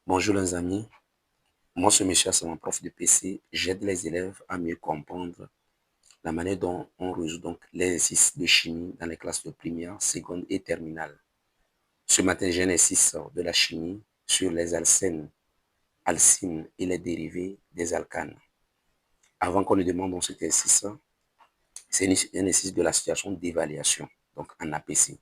Bonjour les amis, moi c'est Michel, c'est mon prof de PC. J'aide les élèves à mieux comprendre la manière dont on résout donc les exercices de chimie dans les classes de première, seconde et terminale. Ce matin, j'ai un exercice de la chimie sur les alcènes, alcynes et les dérivés des alcanes. Avant qu'on ne demande dans cet exercice, c'est un exercice de la situation d'évaluation, donc en APC.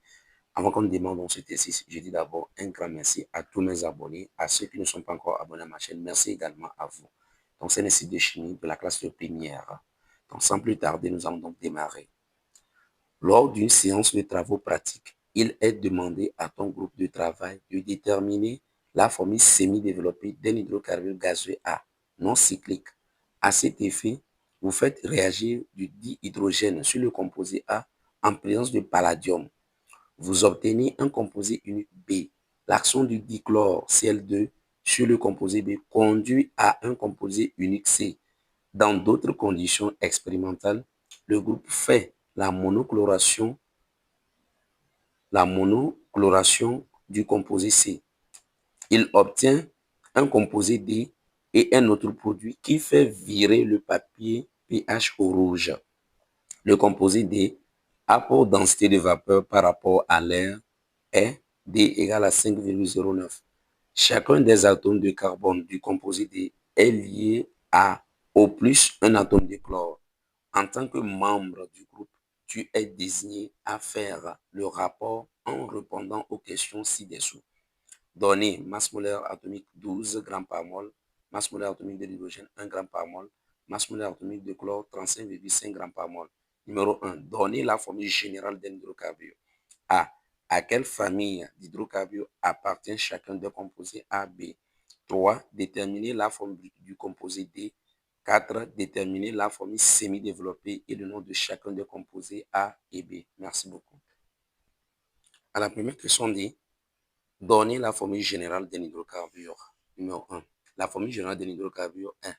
Avant qu'on ne demande dans cet exercice, je dis d'abord un grand merci à tous mes abonnés, à ceux qui ne sont pas encore abonnés à ma chaîne. Merci également à vous. Donc, c'est un exercice de chimie de la classe de première. Donc, sans plus tarder, nous allons donc démarrer. Lors d'une séance de travaux pratiques, il est demandé à ton groupe de travail de déterminer la formule semi-développée d'un hydrocarbure gazeux A non cyclique. À cet effet, vous faites réagir du dihydrogène sur le composé A en présence de palladium. Vous obtenez un composé unique B. L'action du dichlore Cl2 sur le composé B conduit à un composé unique C. Dans d'autres conditions expérimentales, le groupe fait la monochloration du composé C. Il obtient un composé D et un autre produit qui fait virer le papier pH au rouge. Le composé D a pour densité de vapeur par rapport à l'air est D égale à 5,09. Chacun des atomes de carbone du composé D est lié à au plus un atome de chlore. En tant que membre du groupe, tu es désigné à faire le rapport en répondant aux questions ci-dessous. Données masse molaire atomique 12 grammes par mol, masse molaire atomique de l'hydrogène 1 gramme par mol, masse molaire atomique de chlore 35,5 grammes par mol. Numéro 1. Donner la formule générale d'un hydrocarbure. A. À quelle famille d'hydrocarbures appartient chacun des composés A, B? 3. Déterminer la formule du composé D. 4. Déterminer la formule semi-développée et le nom de chacun des composés A et B. Merci beaucoup. À la première question dit, donner la formule générale d'un hydrocarbure. Numéro 1. La formule générale d'un hydrocarbure 1.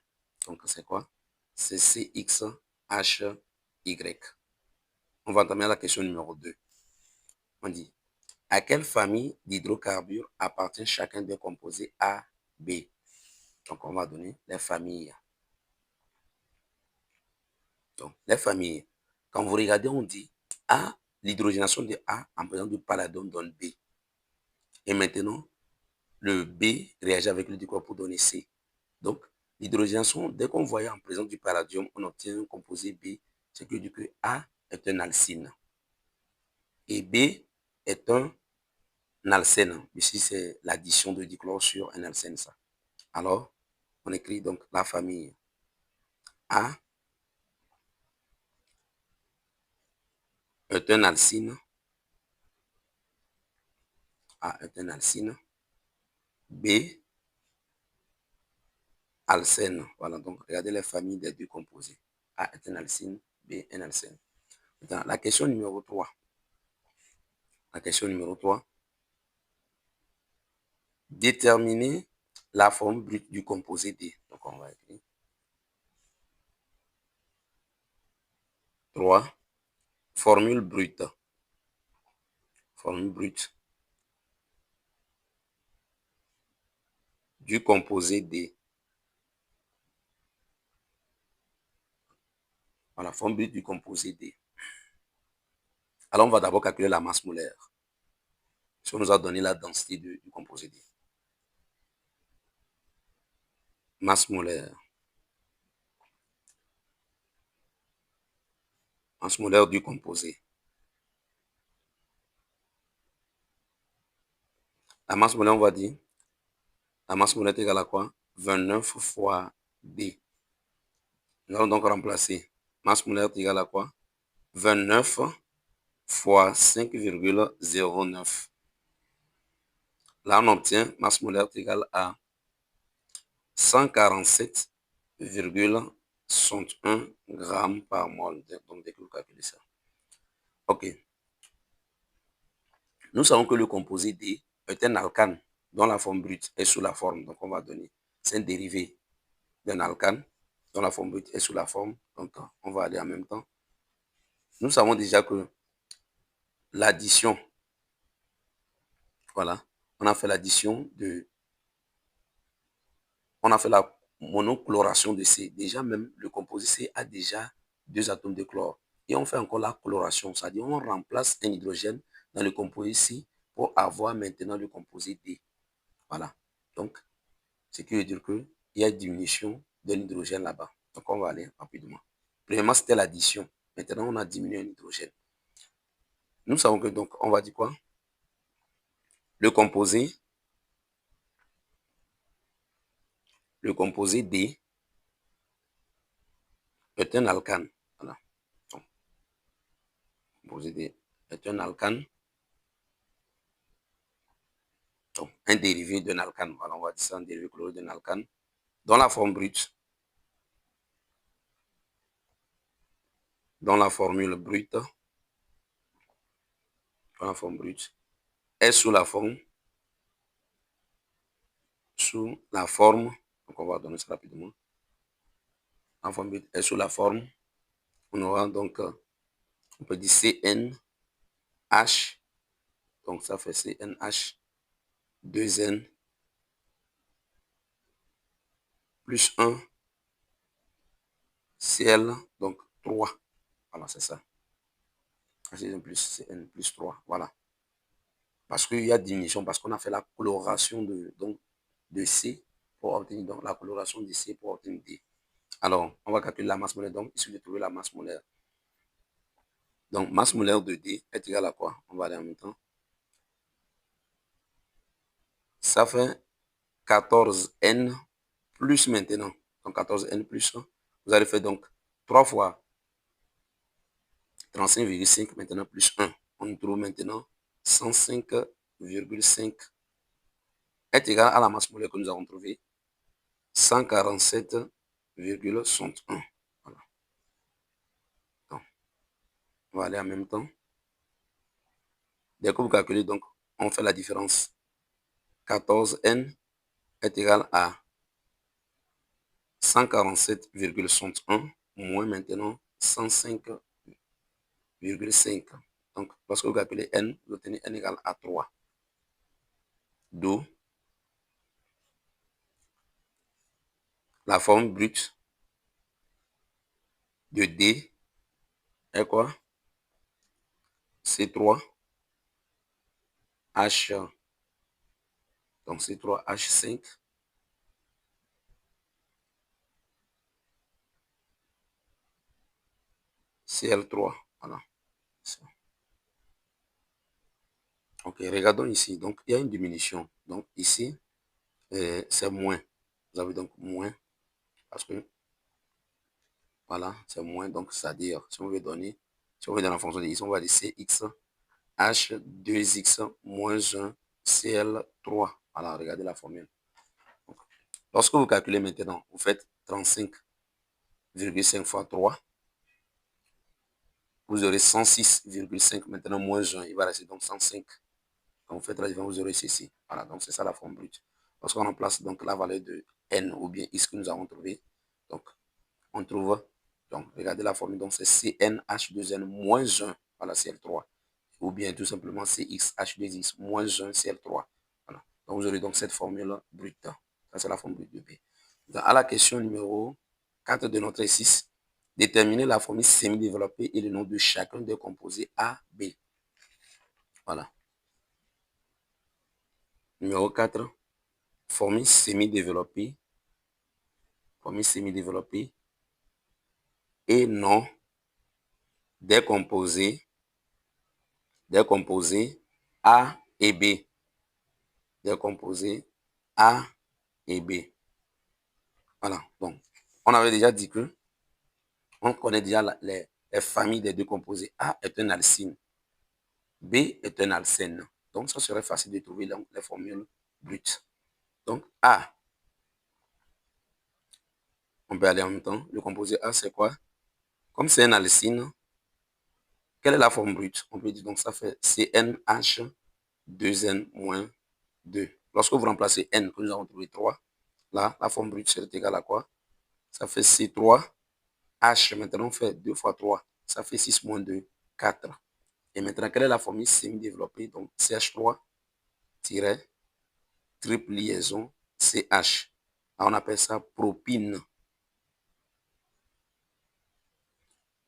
Donc, c'est quoi? C'est CXHY. On va entamer la question numéro 2. On dit, à quelle famille d'hydrocarbures appartient chacun des composés A, B? Donc, on va donner les familles. Donc, les familles. Quand vous regardez, on dit A, l'hydrogénation de A en présence du palladium donne B. Et maintenant, le B réagit avec le dichlore pour donner C. Donc, l'hydrogénation, dès qu'on voyait en présence du palladium, on obtient un composé B, ce qui veut dire que A est un alcyne. Et B est un alcène. Ici, c'est l'addition de dichlore sur un alcène, ça. Alors, on écrit donc la famille A est un alcyne. A est un alcyne. B, alcène. Voilà, donc regardez les familles des deux composés. A est un alcyne, B un alcène. Maintenant, la question numéro 3. La question numéro 3. Déterminer la forme brute du composé D. Donc, on va écrire 3. Formule brute. Formule brute du composé D. Voilà, forme brute du composé D. Alors, on va d'abord calculer la masse molaire. Si on nous a donné la densité du composé D. Masse molaire. Masse molaire du composé. La masse molaire, on va dire, la masse molaire est égale à quoi? 29 fois D. Nous allons donc remplacer. Masse molaire est égale à quoi? 29 fois 5,09. Là, on obtient masse molaire est égale à 147,61 grammes par mol. Donc, dès que vous calculez ça. OK. Nous savons que le composé D est un alcane dont la forme brute est sous la forme. Donc, on va donner. C'est un dérivé d'un alcane dont la forme brute est sous la forme. Donc, on va aller en même temps. Nous savons déjà que l'addition, voilà, on a fait l'addition de on a fait la monochloration de C. Déjà même, le composé C a déjà 2 atomes de chlore. Et on fait encore la chloration, c'est-à-dire on remplace un hydrogène dans le composé C pour avoir maintenant le composé D. Voilà. Donc, ce qui veut dire qu'il y a une diminution de l'hydrogène là-bas. Donc, on va aller rapidement. Premièrement, c'était l'addition. Maintenant, on a diminué un hydrogène. Nous savons que, donc, on va dire quoi? Le composé D est un alcane. Voilà. Donc, le composé D est un alcane. Donc, un dérivé d'un alcane. Voilà, on va dire ça, un dérivé chlorure d'un alcane. Dans la forme brute. Dans la formule brute. Dans la forme brute. Est sous la forme. Donc, on va donner ça rapidement. La forme brute est sous la forme. On aura donc, on peut dire CnH. Donc, ça fait CnH 2n plus 1 Cl, donc 3. Voilà, c'est ça. Cn plus 3. Voilà. Parce qu'il y a diminution, parce qu'on a fait la coloration de C pour obtenir donc, la coloration de C pour obtenir D. Alors, on va calculer la masse molaire. Donc, il suffit de trouver la masse molaire. Donc, masse molaire de D est égale à quoi? On va aller en même temps. Ça fait 14N plus maintenant. Donc, 14N plus 1. Vous allez faire donc 3 fois 35,5 maintenant plus 1. On trouve maintenant 105,5 est égal à la masse molaire que nous avons trouvée. 147,61. Voilà. Donc, on va aller en même temps. Dès que vous calculez, donc, on fait la différence. 14N est égal à 147,61 moins maintenant 105,5. Donc, lorsque vous calculez N, vous obtenez N égale à 3. D'où la forme brute de D est quoi? C3H. Donc, C3H5. Cl3. Voilà. Ok, regardons ici. Donc, il y a une diminution. Donc, ici, c'est moins. Vous avez donc moins. Parce que, voilà, c'est moins. Donc, c'est-à-dire, si on veut donner, si on veut dans la fonction de x, on va dire Cx H2x moins 1 Cl3. Voilà, regardez la formule. Donc, lorsque vous calculez maintenant, vous faites 35,5 fois 3. Vous aurez 106,5 maintenant moins 1. Il va rester donc 105. Quand vous faites la différence, vous aurez ceci. Voilà, donc c'est ça la forme brute. Lorsqu'on remplace donc la valeur de n ou bien x que nous avons trouvé, donc on trouve, donc regardez la formule, donc c'est CnH2n moins 1, voilà, Cl3. Ou bien tout simplement CxH2x moins 1 Cl3. Voilà. Donc vous aurez donc cette formule brute. Ça c'est la formule brute de B. Donc, à la question numéro 4 de notre exercice, déterminer la formule semi-développée et le nom de chacun des composés A, B. Voilà. Numéro 4, formule semi-développée. Formule semi-développée et nom des composés A et B. Des composés A et B. Voilà. Donc, on avait déjà dit que on connaît déjà les familles des deux composés. A est un alcyne. B est un alcène. Donc, ça serait facile de trouver les formules brutes. Donc, A, on peut aller en même temps. Le composé A, c'est quoi? Comme c'est un alcyne, quelle est la forme brute? On peut dire donc ça fait CnH 2n moins 2. Lorsque vous remplacez n, que nous avons trouvé 3, là, la forme brute serait égale à quoi? Ça fait C3H. Maintenant, on fait 2 fois 3. Ça fait 6 moins 2, 4. Et maintenant, quelle est la formule semi-développée? Donc, CH3 triple liaison CH. On appelle ça propine.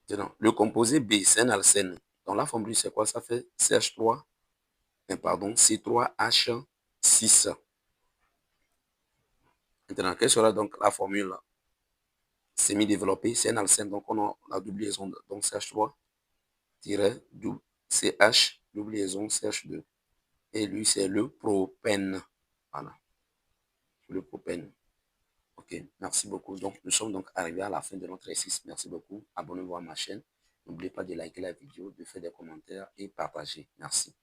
Maintenant, le composé B, c'est un alcène. Dans la formule, c'est quoi? Ça fait CH3, pardon, C3H6. Maintenant, quelle sera donc la formule semi-développée? C'est un alcène, donc on a la double liaison, donc CH3-CH, double liaison CH2. Et lui, c'est le propène. Voilà, le propène. Ok, merci beaucoup. Donc, nous sommes donc arrivés à la fin de notre exercice. Merci beaucoup. Abonnez-vous à ma chaîne. N'oubliez pas de liker la vidéo, de faire des commentaires et partager. Merci.